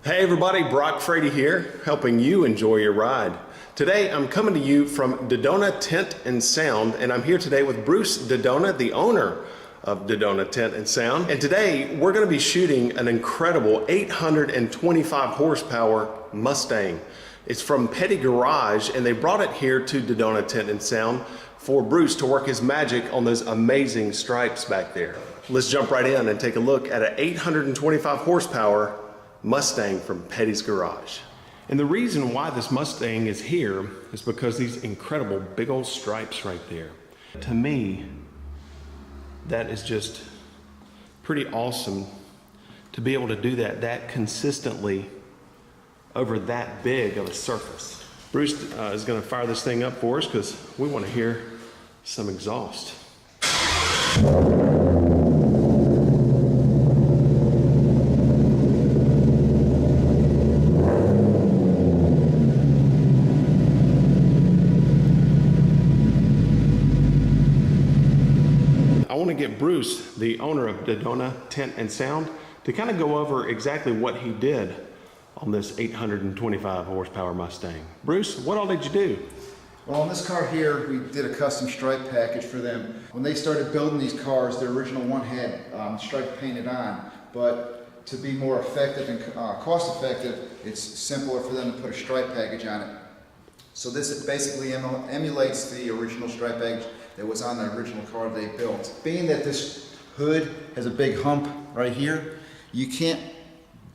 Hey everybody, Brock Frady here, helping you enjoy your ride. Today I'm coming to you from DeDona Tint and Sound, and I'm here today with Bruce DeDona, the owner of DeDona Tint and Sound. And today we're going to be shooting an incredible 825 horsepower Mustang. It's from Petty Garage, and they brought it here to DeDona Tint and Sound for Bruce to work his magic on those amazing stripes back there. Let's jump right in and take a look at an 825 horsepower Mustang from Petty's Garage. And the reason why this Mustang is here is because these incredible big old stripes right there. To me, that is just pretty awesome to be able to do that consistently over that big of a surface. Bruce is going to fire this thing up for us because we want to hear some exhaust. I want to get Bruce, the owner of DeDona Tint and Sound, to kind of go over exactly what he did on this 825 horsepower Mustang. Bruce, what all did you do? Well, on this car here, we did a custom stripe package for them. When they started building these cars, the original one had stripe painted on, but to be more effective and cost effective, it's simpler for them to put a stripe package on it. So this basically emulates the original stripe package that was on the original car they built. Being that this hood has a big hump right here, you can't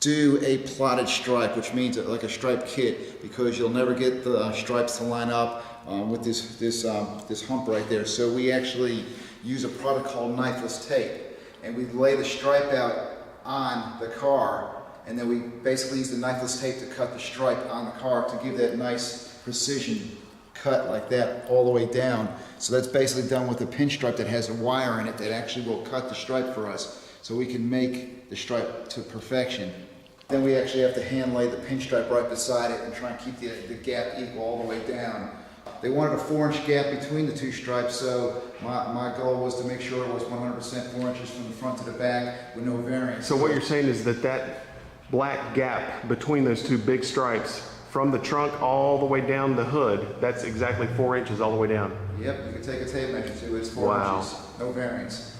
do a plotted stripe, which means like a stripe kit, because you'll never get the stripes to line up with this hump right there. So we actually use a product called knifeless tape, and we lay the stripe out on the car, and then we basically use the knifeless tape to cut the stripe on the car to give that nice precision cut like that all the way down. So that's basically done with a pinstripe that has a wire in it that actually will cut the stripe for us, so we can make the stripe to perfection. Then we actually have to hand lay the pinstripe right beside it and try and keep the gap equal all the way down. They wanted a 4-inch gap between the two stripes, so my goal was to make sure it was 100% 4 inches from the front to the back with no variance. So what you're saying is that black gap between those two big stripes from the trunk all the way down the hood, that's exactly 4 inches all the way down? Yep, you can take a tape measure too, it's 4 inches, no variance.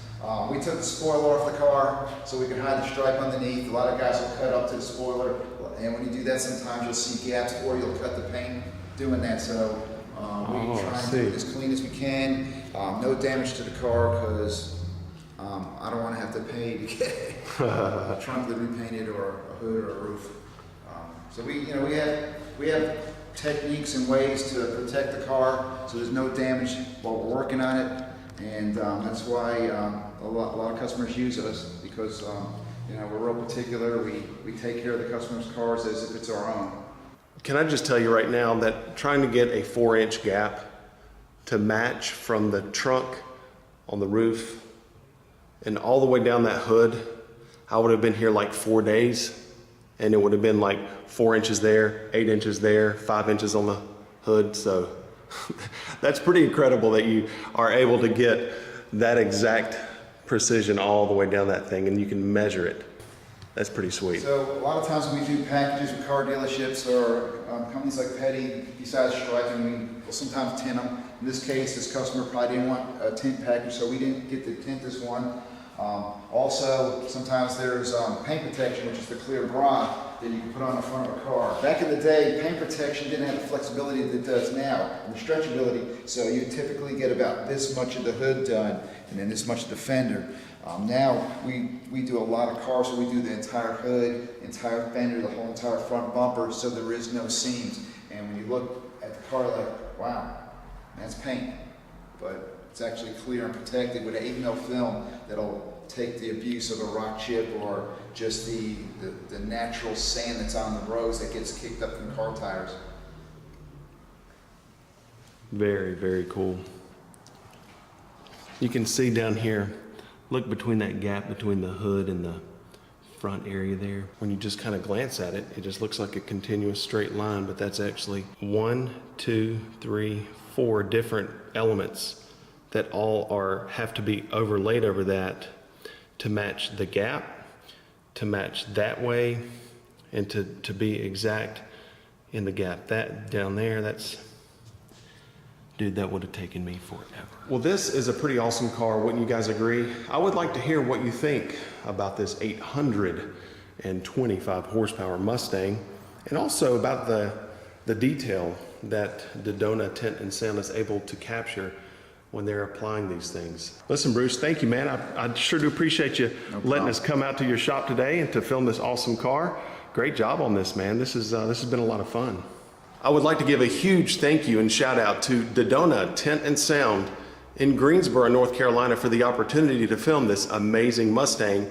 We took the spoiler off the car so we could hide the stripe underneath. A lot of guys will cut up to the spoiler, and when you do that sometimes you'll see gaps or you'll cut the paint doing that. So we try and do it as clean as we can. No damage to the car, because I don't want to have to pay to get a trunk that repainted or a hood or a roof. So we have techniques and ways to protect the car so there's no damage while we're working on it, and that's why a lot of customers use us, because we're real particular. We take care of the customer's cars as if it's our own. Can I just tell you right now that trying to get a 4-inch gap to match from the trunk on the roof and all the way down that hood, I would have been here like 4 days. And it would have been like 4 inches there, 8 inches there, 5 inches on the hood. So that's pretty incredible that you are able to get that exact precision all the way down that thing, and you can measure it. That's pretty sweet. So a lot of times when we do packages with car dealerships or companies like Petty, besides striping, we will sometimes tint them. In this case, this customer probably didn't want a tint package, so we didn't get to tint this one. Also, sometimes there's paint protection, which is the clear bra that you can put on the front of a car. Back in the day, paint protection didn't have the flexibility that it does now, and the stretchability, so you typically get about this much of the hood done and then this much of the fender. Now we do a lot of cars, so we do the entire hood, entire fender, the whole entire front bumper, so there is no seams. And when you look at the car, like, wow, that's paint, but it's actually clear and protected with an 8mm film that'll take the abuse of a rock chip or just the natural sand that's on the roads that gets kicked up from car tires. Very, very cool. You can see down here, look between that gap between the hood and the front area there. When you just kind of glance at it, it just looks like a continuous straight line, but that's actually 1, 2, 3, 4 different elements that all have to be overlaid over that to match the gap, to match that way, and to be exact in the gap. That down there, that's, dude, that would have taken me forever. Well, this is a pretty awesome car, wouldn't you guys agree? I would like to hear what you think about this 825 horsepower Mustang, and also about the detail that DeDona Tint and Sound is able to capture when they're applying these things. Listen, Bruce, thank you, man. I sure do appreciate you letting us come out to your shop today and to film this awesome car. Great job on this, man. This has been a lot of fun. I would like to give a huge thank you and shout out to DeDona Tint and Sound in Greensboro, North Carolina, for the opportunity to film this amazing Mustang